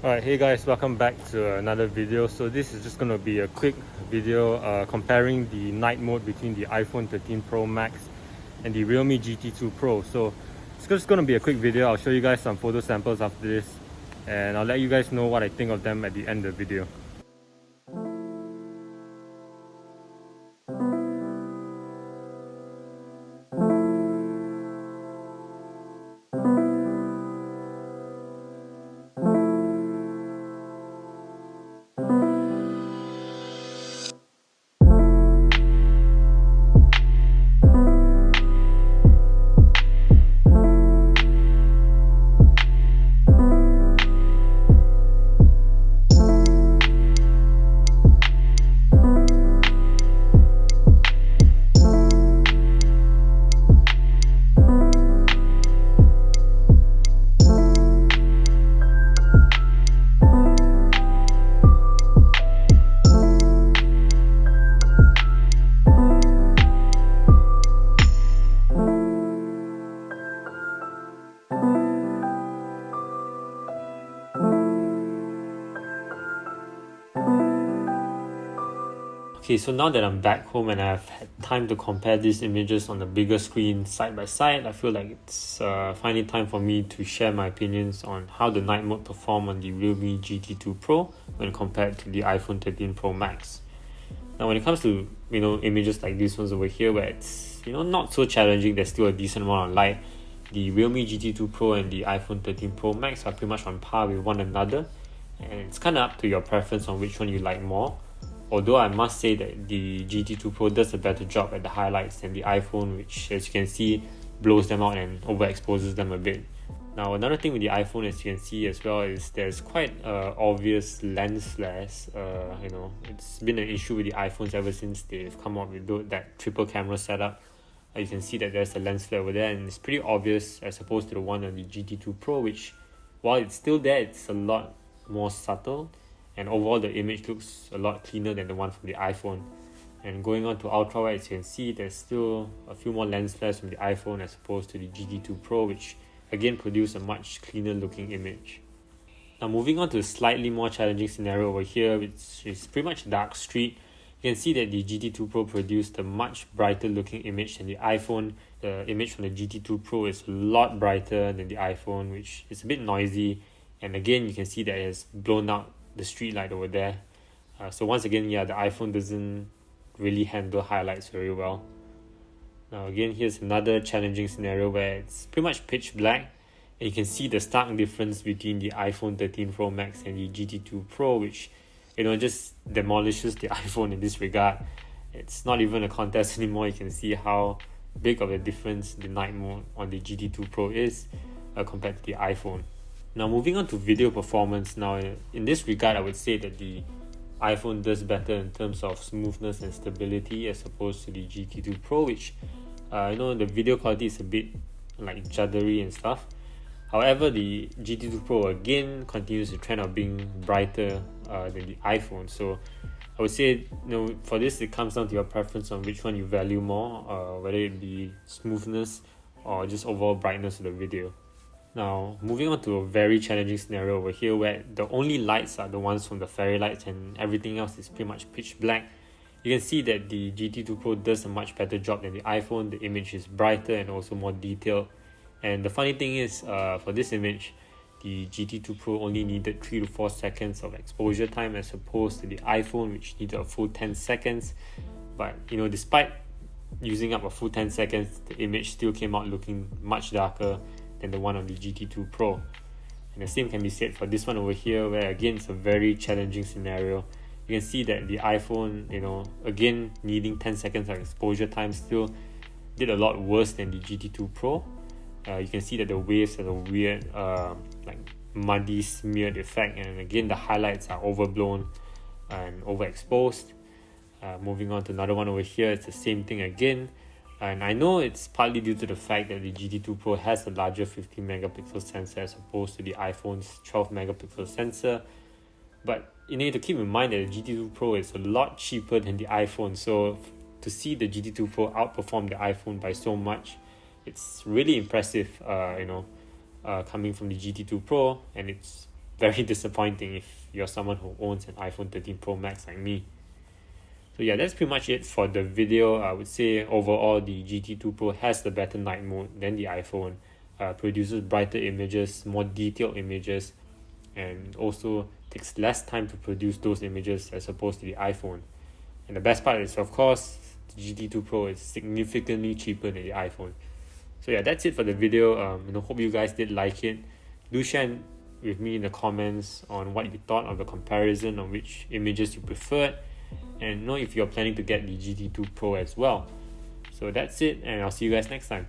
Alright, hey guys, welcome back to another video. So this is just going to be a quick video comparing the night mode between the iPhone 13 Pro Max and the Realme GT2 Pro. So it's just going to be a quick video. I'll show you guys some photo samples after this, and I'll let you guys know what I think of them at the end of the video. Okay, so now that I'm back home and I've had time to compare these images on the bigger screen side by side, I feel like it's finally time for me to share my opinions on how the night mode performed on the Realme GT2 Pro when compared to the iPhone 13 Pro Max. Now when it comes to images like these ones over here where it's not so challenging, there's still a decent amount of light, the Realme GT2 Pro and the iPhone 13 Pro Max are pretty much on par with one another, and it's kind of up to your preference on which one you like more. Although I must say that the GT2 Pro does a better job at the highlights than the iPhone, which as you can see blows them out and overexposes them a bit. Now another thing with the iPhone, as you can see as well, is there's quite obvious lens flares. It's been an issue with the iPhones ever since they've come up with that triple camera setup. You can see that there's a lens flare over there, and it's pretty obvious as opposed to the one on the GT2 Pro, which while it's still there, it's a lot more subtle. And overall the image looks a lot cleaner than the one from the iPhone. And going on to ultra wide, as you can see, there's still a few more lens flares from the iPhone as opposed to the GT2 Pro, which again produce a much cleaner looking image. Now moving on to a slightly more challenging scenario over here, which is pretty much dark street. You can see that the GT2 Pro produced a much brighter looking image than the iPhone. The image from the GT2 Pro is a lot brighter than the iPhone, which is a bit noisy, and again you can see that it has blown out the street light over there. So once again, the iPhone doesn't really handle highlights very well. Now again, here's another challenging scenario where it's pretty much pitch black, and you can see the stark difference between the iPhone 13 Pro Max and the GT2 Pro, which just demolishes the iPhone in this regard. It's not even a contest anymore. You can see how big of a difference the night mode on the GT2 Pro is compared to the iPhone. Now moving on to video performance, now in this regard I would say that the iPhone does better in terms of smoothness and stability as opposed to the GT2 Pro, which the video quality is a bit like juddery and stuff. However, the GT2 Pro again continues the trend of being brighter than the iPhone. So I would say for this it comes down to your preference on which one you value more, whether it be smoothness or just overall brightness of the video. Now, moving on to a very challenging scenario over here where the only lights are the ones from the fairy lights and everything else is pretty much pitch black. You can see that the GT2 Pro does a much better job than the iPhone. The image is brighter and also more detailed. And the funny thing is, for this image, the GT2 Pro only needed 3 to 4 seconds of exposure time as opposed to the iPhone, which needed a full 10 seconds. But, despite using up a full 10 seconds, the image still came out looking much darker than the one on the GT2 Pro. And the same can be said for this one over here, where again it's a very challenging scenario. You can see that the iPhone, again needing 10 seconds of exposure time, still did a lot worse than the GT2 Pro. You can see that the waves have a weird like muddy smeared effect, and again the highlights are overblown and overexposed. Moving on to another one over here, it's the same thing again. And I know it's partly due to the fact that the GT2 Pro has a larger 15 megapixel sensor as opposed to the iPhone's 12 megapixel sensor. But you need to keep in mind that the GT2 Pro is a lot cheaper than the iPhone. So to see the GT2 Pro outperform the iPhone by so much, it's really impressive, coming from the GT2 Pro. And it's very disappointing if you're someone who owns an iPhone 13 Pro Max like me. So yeah, that's pretty much it for the video. I would say overall the GT2 Pro has the better night mode than the iPhone. Produces brighter images, more detailed images, and also takes less time to produce those images as opposed to the iPhone. And the best part is, of course, the GT2 Pro is significantly cheaper than the iPhone. So yeah, that's it for the video. Hope you guys did like it. Do share with me in the comments on what you thought of the comparison, on which images you preferred, and know if you're planning to get the GT2 Pro as well. So that's it, and I'll see you guys next time.